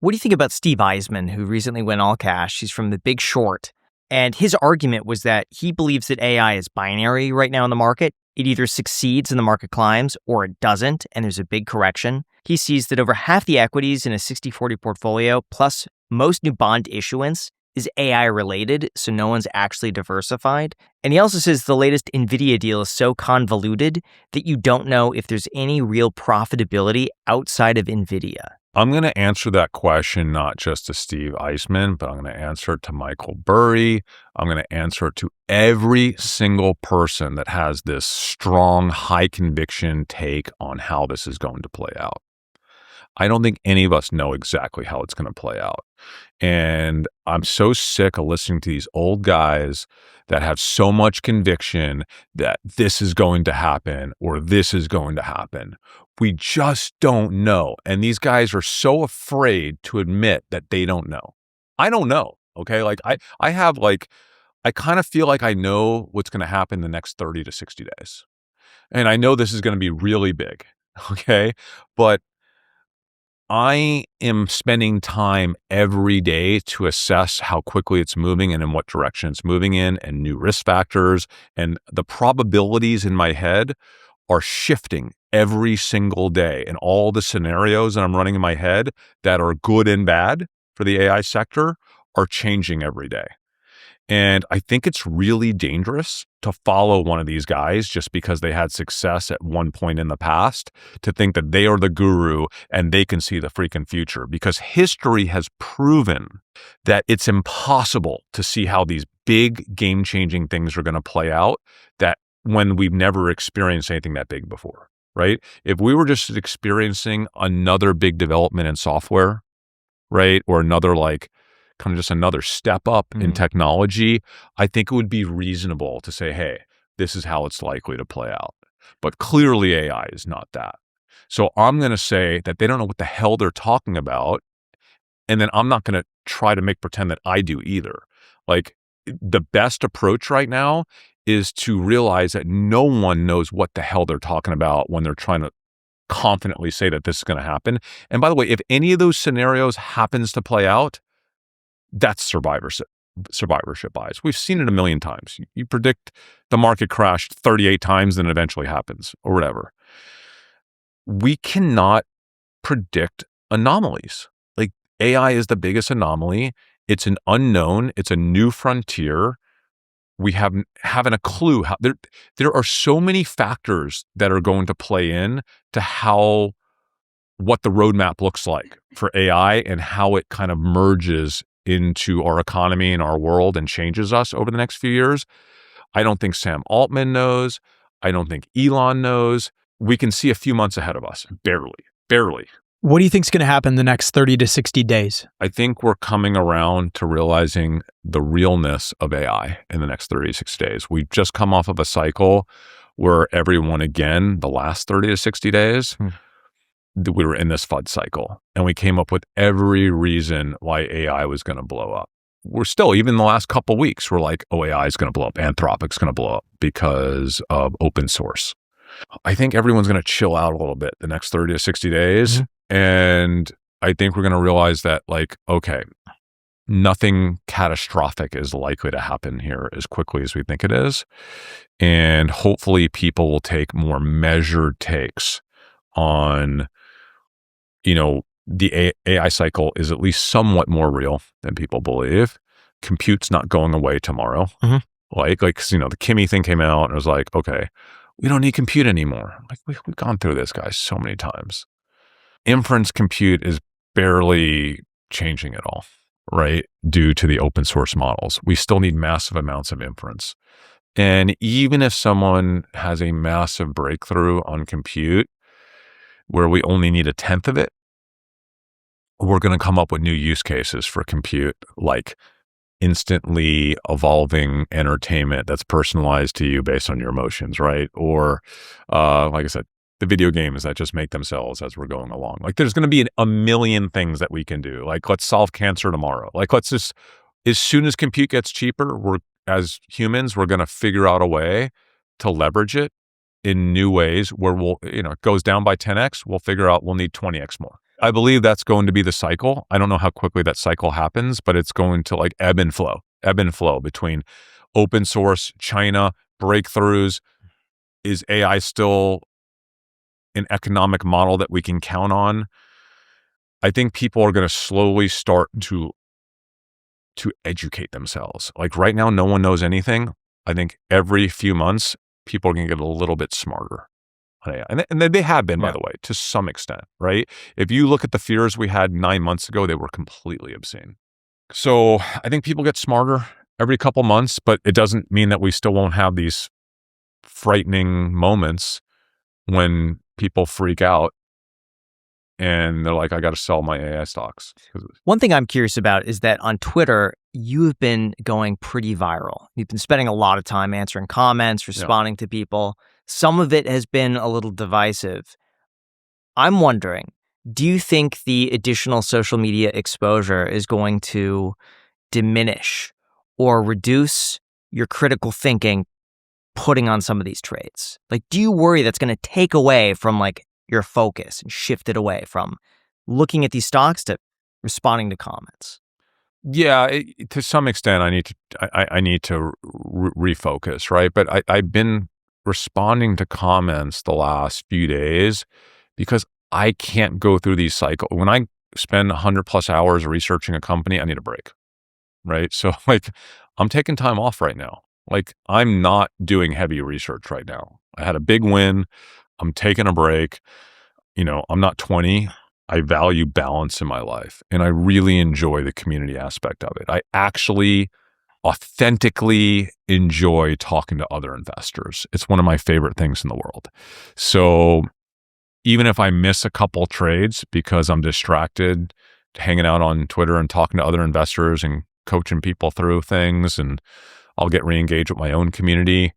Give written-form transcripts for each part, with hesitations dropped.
What do you think about 𝗪𝗧𝗪, who recently went all cash? He's from The Big Short. And his argument was that he believes that AI is binary right now in the market. It either succeeds and the market climbs or it doesn't, and there's a big correction. He sees that over half the equities in a 60/40 portfolio, plus most new bond issuance, is AI related, so no one's actually diversified. And he also says the latest NVIDIA deal is so convoluted that you don't know if there's any real profitability outside of NVIDIA. I'm going to answer that question not just to 𝗪𝗧𝗪, but I'm going to answer it to Michael Burry. I'm going to answer it to every single person that has this strong, high conviction take on how this is going to play out. I don't think any of us know exactly how it's going to play out. And I'm so sick of listening to these old guys that have so much conviction that this is going to happen or this is going to happen. We just don't know. And these guys are so afraid to admit that they don't know. I don't know. Okay. I kind of feel like I know what's going to happen the next 30 to 60 days. And I know this is going to be really big. Okay. But I am spending time every day to assess how quickly it's moving and in what direction it's moving in and new risk factors. And the probabilities in my head are shifting every single day. And all the scenarios that I'm running in my head that are good and bad for the AI sector are changing every day. And I think it's really dangerous to follow one of these guys just because they had success at one point in the past, to think that they are the guru and they can see the freaking future, because history has proven that it's impossible to see how these big game-changing things are going to play out, that when we've never experienced anything that big before, right? If we were just experiencing another big development in software, right, or another kind of just another step up in technology, I think it would be reasonable to say, hey, this is how it's likely to play out. But clearly AI is not that. So I'm going to say that they don't know what the hell they're talking about. And then I'm not going to try to pretend that I do either. The best approach right now is to realize that no one knows what the hell they're talking about when they're trying to confidently say that this is going to happen. And by the way, if any of those scenarios happens to play out, that's survivorship bias. We've seen it a million times. You predict the market crashed 38 times, then it eventually happens, or whatever. We cannot predict anomalies. AI is the biggest anomaly. It's an unknown. It's a new frontier. We haven't a clue how. There are so many factors that are going to play in to what the roadmap looks like for AI and how it kind of merges into our economy and our world and changes us over the next few years. I don't think Sam Altman knows. I don't think Elon knows. We can see a few months ahead of us, barely. What do you think is going to happen the next 30 to 60 days? I think we're coming around to realizing the realness of AI in the next 30 to 60 days. We've just come off of a cycle where everyone, again, the last 30 to 60 days, we were in this FUD cycle, and we came up with every reason why AI was going to blow up. We're still, even the last couple of weeks, we're like, oh, AI is going to blow up. Anthropic's going to blow up because of open source. I think everyone's going to chill out a little bit the next 30 to 60 days. And I think we're going to realize that, okay, nothing catastrophic is likely to happen here as quickly as we think it is. And hopefully people will take more measured takes on, the AI cycle is at least somewhat more real than people believe. Compute's not going away tomorrow. The Kimmy thing came out and it was like, okay, we don't need compute anymore. We've gone through this, guys, so many times. Inference compute is barely changing at all, right? Due to the open source models. We still need massive amounts of inference. And even if someone has a massive breakthrough on compute where we only need 1/10 of it, we're going to come up with new use cases for compute, like instantly evolving entertainment that's personalized to you based on your emotions, right? Or, like I said, the video games that just make themselves as we're going along. There's going to be a million things that we can do. Let's solve cancer tomorrow. Let's just, as soon as compute gets cheaper, as humans, we're going to figure out a way to leverage it in new ways where it goes down by 10x. We'll figure out we'll need 20x more. I believe that's going to be the cycle. I don't know how quickly that cycle happens, but it's going to like ebb and flow between open source, China, breakthroughs. Is AI still an economic model that we can count on? I think people are going to slowly start to educate themselves. Like right now, no one knows anything. I think every few months, people are going to get a little bit smarter on AI. And they have been, by the way, to some extent, right? If you look at the fears we had 9 months ago, they were completely obscene. So I think people get smarter every couple months, but it doesn't mean that we still won't have these frightening moments when people freak out and they're like, I got to sell my AI stocks. One thing I'm curious about is that on Twitter, you've been going pretty viral. You've been spending a lot of time answering comments, responding to people. Some of it has been a little divisive. I'm wondering, do you think the additional social media exposure is going to diminish or reduce your critical thinking putting on some of these trades? Like, do you worry that's going to take away from like your focus and shift it away from looking at these stocks to responding to comments? Yeah, to some extent, I need to refocus, right? But I've been responding to comments the last few days because I can't go through these cycles. When I spend 100+ hours researching a company, I need a break, right? So like, I'm taking time off right now. Like, I'm not doing heavy research right now. I had a big win. I'm taking a break. You know, I'm not 20. I value balance in my life, and I really enjoy the community aspect of it. I actually authentically enjoy talking to other investors. It's one of my favorite things in the world. So even if I miss a couple trades because I'm distracted hanging out on Twitter and talking to other investors and coaching people through things, and I'll get re-engaged with my own community,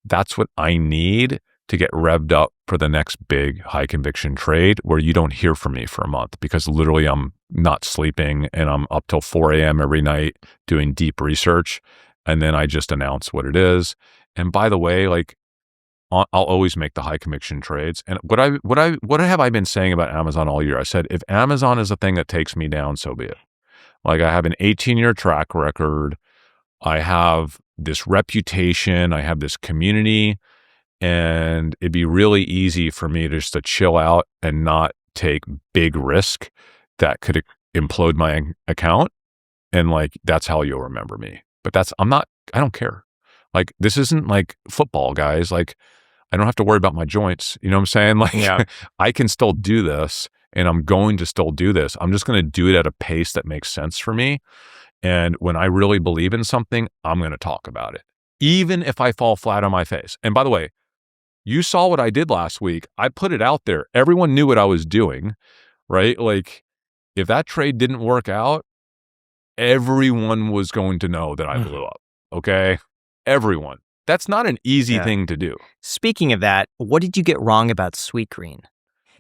that's what I need to get revved up for the next big high conviction trade where you don't hear from me for a month, because literally I'm not sleeping and I'm up till 4 a.m. every night doing deep research. And then I just announce what it is. And by the way, like, I'll always make the high conviction trades. And what have I been saying about Amazon all year? I said, if Amazon is the thing that takes me down, so be it. Like, I have an 18-year track record. I have this reputation. I have this community. And it'd be really easy for me just to chill out and not take big risk that could implode my account. And like, that's how you'll remember me. But I don't care. Like, this isn't like football, guys. Like, I don't have to worry about my joints. You know what I'm saying? Like, I can still do this, and I'm going to still do this. I'm just going to do it at a pace that makes sense for me. And when I really believe in something, I'm going to talk about it, even if I fall flat on my face. And by the way, you saw what I did last week. I put it out there. Everyone knew what I was doing, right? Like, if that trade didn't work out, everyone was going to know that I blew up, okay? Everyone. That's not an easy thing to do. Speaking of that, what did you get wrong about 𝗖𝗓𝗡𝗡𝗖𝗧?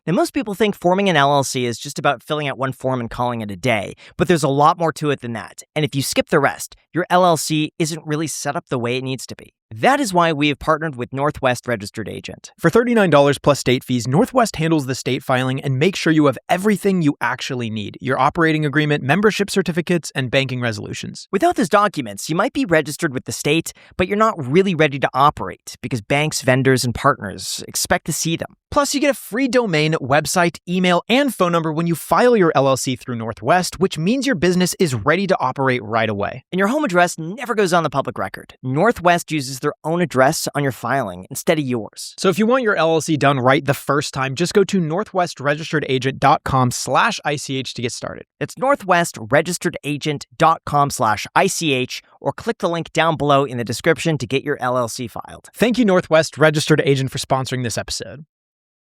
Now, most people think forming an LLC is just about filling out one form and calling it a day, but there's a lot more to it than that. And if you skip the rest, your LLC isn't really set up the way it needs to be. That is why we have partnered with Northwest Registered Agent. For $39 plus state fees, Northwest handles the state filing and makes sure you have everything you actually need: your operating agreement, membership certificates, and banking resolutions. Without those documents, you might be registered with the state, but you're not really ready to operate because banks, vendors, and partners expect to see them. Plus, you get a free domain, website, email, and phone number when you file your LLC through Northwest, which means your business is ready to operate right away. And your home address never goes on the public record. Northwest uses their own address on your filing instead of yours. So if you want your LLC done right the first time, just go to northwestregisteredagent.com/ICH to get started. It's northwestregisteredagent.com/ICH, or click the link down below in the description to get your LLC filed. Thank you, Northwest Registered Agent, for sponsoring this episode.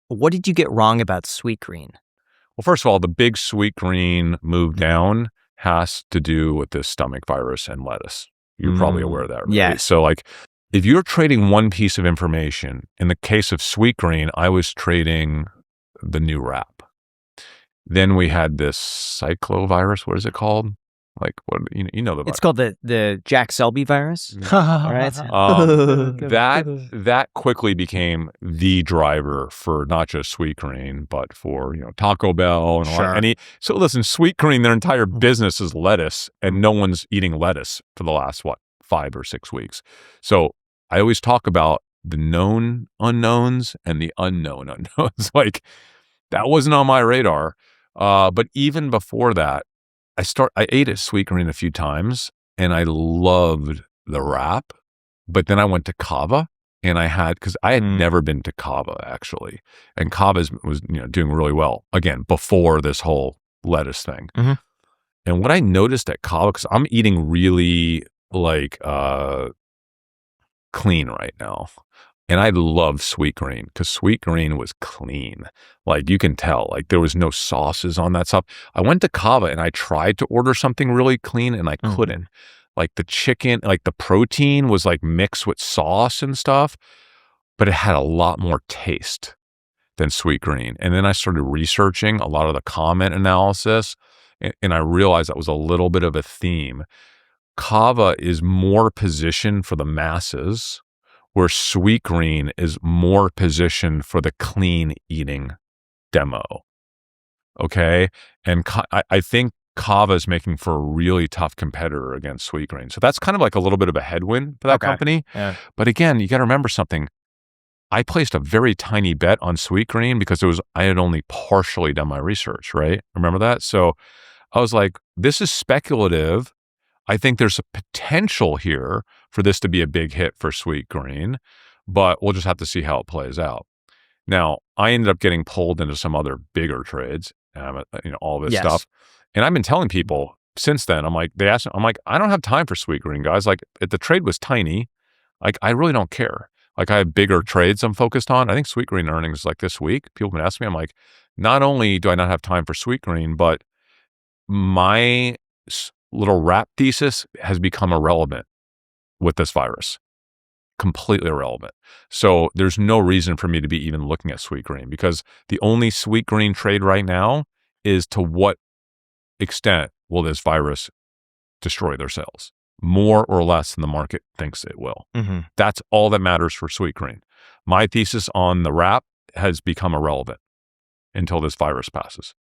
What did you get wrong about 𝗖𝗓𝗡𝗡𝗖𝗧? Well, first of all, the big 𝗖𝗓𝗡𝗡𝗧 move down has to do with this stomach virus and lettuce. You're probably aware of that, right? Yes. So like, if you're trading one piece of information, in the case of 𝗖𝗓𝗡𝗡𝗧, I was trading the new wrap. Then we had this cyclovirus. What is it called? Like what you know the It's called the Jack Selby virus. All right. That quickly became the driver for not just Sweetgreen, but for Taco Bell and Sure. so listen, Sweetgreen, their entire business is lettuce, and no one's eating lettuce for the last 5 or 6 weeks. So I always talk about the known unknowns and the unknown unknowns. Like that wasn't on my radar. But even before that, I ate at Sweetgreen a few times and I loved the wrap, but then I went to Kava and because I had never been to Kava actually. And Kava was doing really well again, before this whole lettuce thing. Mhm. And what I noticed at Kava, cause I'm eating really clean right now. And I love Sweetgreen because Sweetgreen was clean. Like you can tell, like there was no sauces on that stuff. I went to Kava and I tried to order something really clean and I couldn't. Like the chicken, like the protein was like mixed with sauce and stuff, but it had a lot more taste than Sweetgreen. And then I started researching a lot of the comment analysis and I realized that was a little bit of a theme. Kava is more positioned for the masses, where Sweetgreen is more positioned for the clean eating demo. Okay. And I think Kava is making for a really tough competitor against Sweetgreen. So that's kind of like a little bit of a headwind for that company. Yeah. But again, you got to remember something. I placed a very tiny bet on Sweetgreen because I had only partially done my research, right? Remember that? So I was like, this is speculative. I think there's a potential here for this to be a big hit for Sweetgreen, but we'll just have to see how it plays out. Now, I ended up getting pulled into some other bigger trades, all this stuff. And I've been telling people since then, I'm like, I don't have time for Sweetgreen, guys. Like, if the trade was tiny, like, I really don't care. Like, I have bigger trades I'm focused on. I think Sweetgreen earnings like this week, people have been asking me, I'm like, not only do I not have time for Sweetgreen, but my little wrap thesis has become irrelevant with this virus. Completely irrelevant. So there's no reason for me to be even looking at Sweetgreen because the only Sweetgreen trade right now is to what extent will this virus destroy their sales? More or less than the market thinks it will. That's all that matters for Sweetgreen. My thesis on the wrap has become irrelevant until this virus passes.